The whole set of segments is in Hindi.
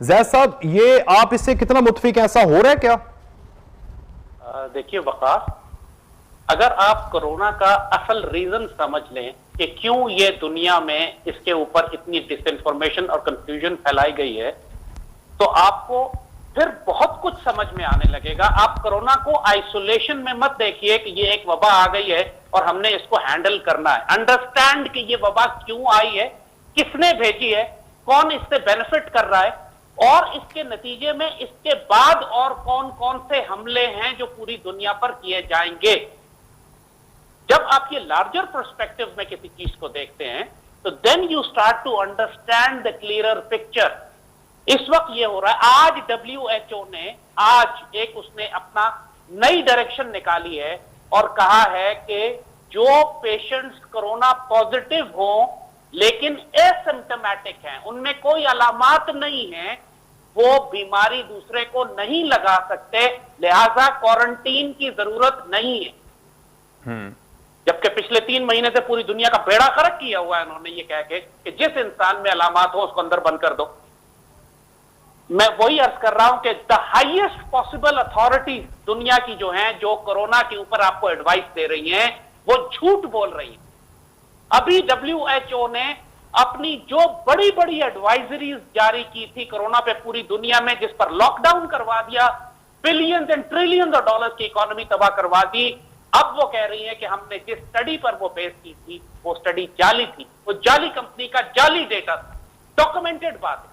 जैद साहब, ये आप इससे कितना मुत्फिक, ऐसा हो रहा है क्या? देखिए वकास, अगर आप कोरोना का असल रीजन समझ लें कि क्यों ये दुनिया में इसके ऊपर इतनी डिसइंफॉर्मेशन और कंफ्यूजन फैलाई गई है, तो आपको फिर बहुत कुछ समझ में आने लगेगा। आप कोरोना को आइसोलेशन में मत देखिए कि ये एक वबा आ गई है और हमने इसको हैंडल करना है। अंडरस्टैंड कि ये वबा क्यों आई है, किसने भेजी है, कौन इससे बेनिफिट कर रहा है, और इसके नतीजे में इसके बाद और कौन कौन से हमले हैं जो पूरी दुनिया पर किए जाएंगे। जब आप ये लार्जर पर्सपेक्टिव में किसी चीज को देखते हैं तो then you start to understand the clearer picture. इस वक्त ये हो रहा है, आज WHO ने आज उसने अपना नई डायरेक्शन निकाली है और कहा है कि जो पेशेंट्स कोरोना पॉजिटिव हो लेकिन एसिम्प्टोमेटिक हैं, उनमें कोई अलामात नहीं है, वो बीमारी दूसरे को नहीं लगा सकते, लिहाजा क्वारंटीन की जरूरत नहीं है। जबकि पिछले 3 महीने से पूरी दुनिया का बेड़ा गर्क किया हुआ है उन्होंने ये कह के कि जिस इंसान में अलामात हो उसको अंदर बंद कर दो। मैं वही अर्ज कर रहा हूं कि द हाईएस्ट पॉसिबल अथॉरिटीज दुनिया की जो हैं, जो कोरोना के ऊपर आपको एडवाइस दे रही हैं, वो झूठ बोल रही हैं। अभी WHO ने अपनी जो बड़ी बड़ी एडवाइजरीज जारी की थी कोरोना पे पूरी दुनिया में, जिस पर लॉकडाउन करवा दिया, billions and trillions of dollars की इकोनॉमी तबाह करवा दी, अब वो कह रही है कि हमने जिस स्टडी पर वो बेस की थी वो स्टडी जाली थी, वो जाली कंपनी का जाली डेटा था, डॉक्यूमेंटेड बात है।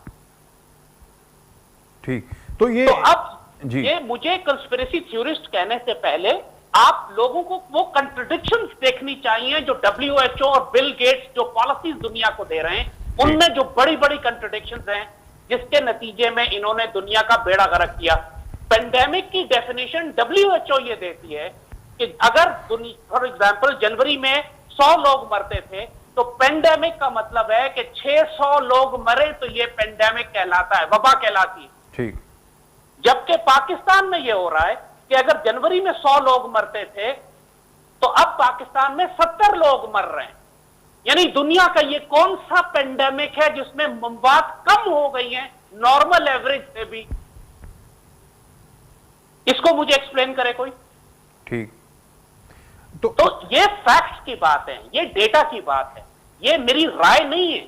ठीक, तो अब ये मुझे कंस्पिरेसी थ्योरिस्ट कहने से पहले आप लोगों को वो कंट्रडिक्शंस देखनी चाहिए जो WHO और बिल गेट्स जो पॉलिसीज दुनिया को दे रहे हैं, उनमें जो बड़ी बड़ी कंट्रडिक्शंस हैं, जिसके नतीजे में इन्होंने दुनिया का बेड़ा गर्क किया। पेंडेमिक की डेफिनेशन WHO ये देती है कि अगर फॉर एग्जांपल जनवरी में 100 लोग मरते थे तो पेंडेमिक का मतलब है कि 600 लोग मरे तो ये पेंडेमिक कहलाता है, वबा कहलाती है। ठीक। जबकि पाकिस्तान में ये हो रहा है कि अगर जनवरी में 100 लोग मरते थे तो अब पाकिस्तान में 70 लोग मर रहे हैं। यानी दुनिया का ये कौन सा पेंडेमिक है जिसमें मौत कम हो गई है नॉर्मल एवरेज से भी? इसको मुझे एक्सप्लेन करे कोई। ठीक, तो ये फैक्ट्स की बात है, ये डेटा की बात है, ये मेरी राय नहीं है।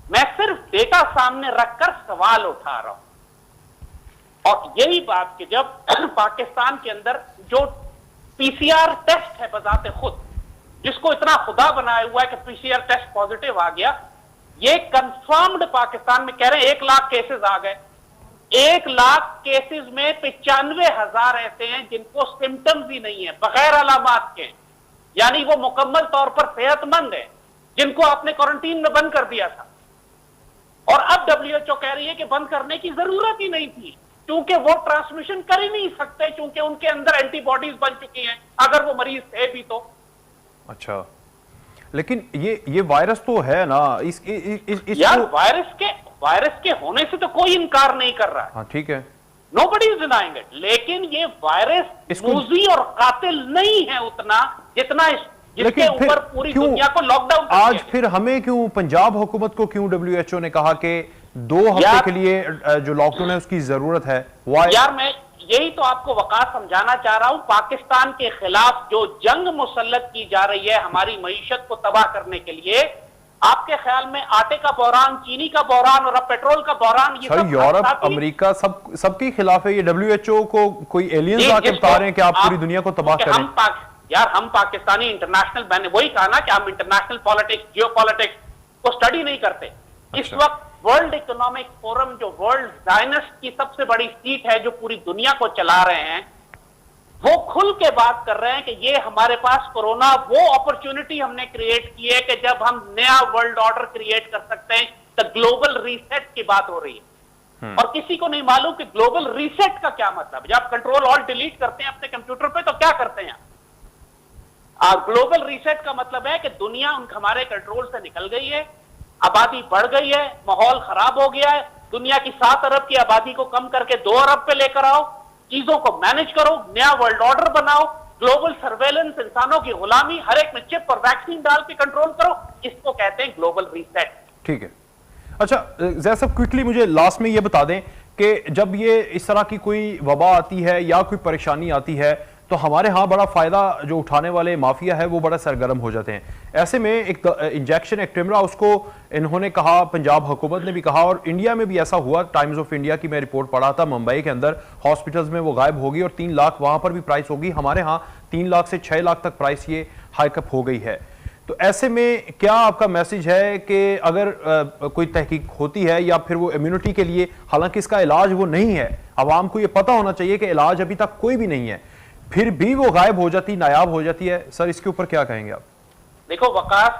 मैं सिर्फ डेटा सामने रखकर सवाल उठा रहा हूं। और यही बात कि जब पाकिस्तान के अंदर जो PCR टेस्ट है बजाते खुद, जिसको इतना खुदा बनाया हुआ है कि PCR टेस्ट पॉजिटिव आ गया, ये कंफर्म्ड पाकिस्तान में कह रहे हैं 1 लाख केसेस आ गए। 1 लाख केसेस में 95,000 ऐसे हैं जिनको सिम्टम्स ही नहीं है, बगैर अलामात के, यानी वो मुकम्मल तौर पर सेहतमंद है, जिनको आपने क्वारंटीन में बंद कर दिया था। और अब WHO कह रही है कि बंद करने की जरूरत ही नहीं थी, क्योंकि वो ट्रांसमिशन कर ही नहीं सकते, क्योंकि उनके अंदर एंटीबॉडीज बन चुकी हैं, अगर वो मरीज थे भी तो। अच्छा, लेकिन ये वायरस तो है ना, यार वायरस के होने से तो कोई इनकार नहीं कर रहा है। हाँ ठीक है, नोबडी इज डिनाइंग इट, लेकिन ये वायरस मूजी और कातिल नहीं है उतना जितना जिसके ऊपर पूरी दुनिया को लॉकडाउन आज फिर हमें क्यों, पंजाब हुकूमत को क्यों WHO ने कहा कि 2 हफ्ते के लिए जो लॉकडाउन है उसकी जरूरत है? यार मैं यही तो आपको वकास समझाना चाह रहा हूं। पाकिस्तान के खिलाफ जो जंग मुसल्लत की जा रही है हमारी मईशत को तबाह करने के लिए, आपके ख्याल में आटे का बहरान, चीनी का बहरान और अब पेट्रोल का बहरान, ये सब यूरोप, अमेरिका सबके खिलाफ है ये? WHO को कोई एलियंस आके बता रहे हैं कि आप पूरी दुनिया को तबाह करें? हम पाकिस्तानी इंटरनेशनल, मैंने वही कहा ना कि हम इंटरनेशनल पॉलिटिक्स, जियो पॉलिटिक्स को स्टडी नहीं करते। अच्छा। इस वक्त वर्ल्ड इकोनॉमिक फोरम, जो वर्ल्ड जायनिस्ट की सबसे बड़ी सीट है, जो पूरी दुनिया को चला रहे हैं, वो खुल के बात कर रहे हैं कि ये हमारे पास कोरोना वो अपॉर्चुनिटी हमने क्रिएट की है कि जब हम नया वर्ल्ड ऑर्डर क्रिएट कर सकते हैं। तो ग्लोबल रीसेट की बात हो रही है और किसी को नहीं मालूम कि ग्लोबल रीसेट का क्या मतलब। जब आप कंट्रोल ऑल्ट डिलीट करते हैं अपने कंप्यूटर पे तो क्या करते हैं आप? ग्लोबल रीसेट का मतलब है कि दुनिया हमारे कंट्रोल से निकल गई है, आबादी बढ़ गई है, माहौल खराब हो गया है, दुनिया की 7 अरब की आबादी को कम करके 2 अरब पे लेकर आओ, चीजों को मैनेज करो, नया वर्ल्ड ऑर्डर बनाओ, ग्लोबल सर्वेलेंस, इंसानों की गुलामी, हर एक में चिप और वैक्सीन डाल के कंट्रोल करो, इसको कहते हैं ग्लोबल रीसेट। ठीक है, अच्छा जैद साहब, क्विकली मुझे लास्ट में ये बता दें कि जब ये इस तरह की कोई वबा आती है या कोई परेशानी आती है तो हमारे यहाँ बड़ा फायदा जो उठाने वाले माफिया है वो बड़ा सरगर्म हो जाते हैं। ऐसे में एक इंजेक्शन एक्टिमरा उसको इन्होंने कहा, पंजाब हुकूमत ने भी कहा, और इंडिया में भी ऐसा हुआ। टाइम्स ऑफ इंडिया की मैं रिपोर्ट पढ़ा था, मुंबई के अंदर हॉस्पिटल्स में वो गायब होगी और 3 लाख वहां पर भी प्राइस होगी। हमारे यहाँ 3 लाख से 6 लाख तक प्राइस ये हाइकअप हो गई है। तो ऐसे में क्या आपका मैसेज है कि अगर कोई तहकीक होती है या फिर वो इम्यूनिटी के लिए, हालांकि इसका इलाज वो नहीं है, आवाम को ये पता होना चाहिए कि इलाज अभी तक कोई भी नहीं है, फिर भी वो गायब हो जाती, नायाब हो जाती है, सर इसके ऊपर क्या कहेंगे आप? देखो वकास,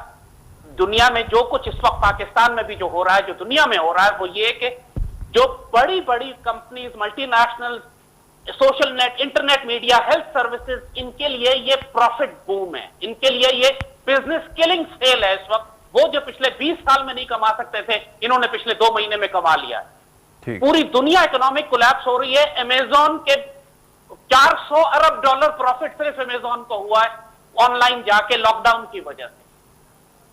दुनिया में जो कुछ इस वक्त पाकिस्तान में भी जो हो रहा है, जो दुनिया में हो रहा है, वो ये कि जो बड़ी बड़ी companies, multinational, social net, internet media, health services, इनके लिए ये प्रॉफिट बूम है, इनके लिए ये बिजनेस किलिंग सेल है। इस वक्त वो जो पिछले 20 साल में नहीं कमा सकते थे, इन्होंने पिछले 2 महीने में कमा लिया है। पूरी दुनिया इकोनॉमिक कोलैप्स हो रही है। अमेजॉन के 400 अरब डॉलर प्रॉफिट सिर्फ अमेजॉन को हुआ है ऑनलाइन जाके लॉकडाउन की वजह से।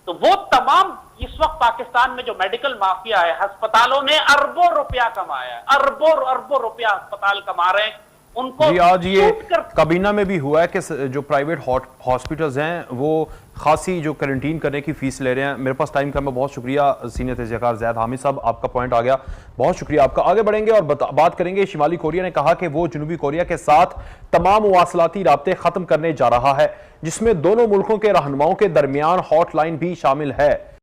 तो वो तमाम इस वक्त पाकिस्तान में जो मेडिकल माफिया है, अस्पतालों ने अरबों रुपया कमाया है, अरबों रुपया अस्पताल कमा रहे हैं। उनको जी आज ये काबीना में भी हुआ है कि जो प्राइवेट हॉस्पिटल्स हैं वो खासी जो क्वारंटीन करने की फीस ले रहे हैं। मेरे पास टाइम कम है, बहुत शुक्रिया सीनियर तजज़ियाकार ज़ैद हामिद साहब, आपका पॉइंट आ गया, बहुत शुक्रिया आपका। आगे बढ़ेंगे और बात करेंगे। शिमाली कोरिया ने कहा कि वो जनूबी कोरिया के साथ तमाम मवासलाती राब्ते खत्म करने जा रहा है, जिसमें दोनों मुल्कों के रहनुमाओं के दरमियान हॉटलाइन भी शामिल है।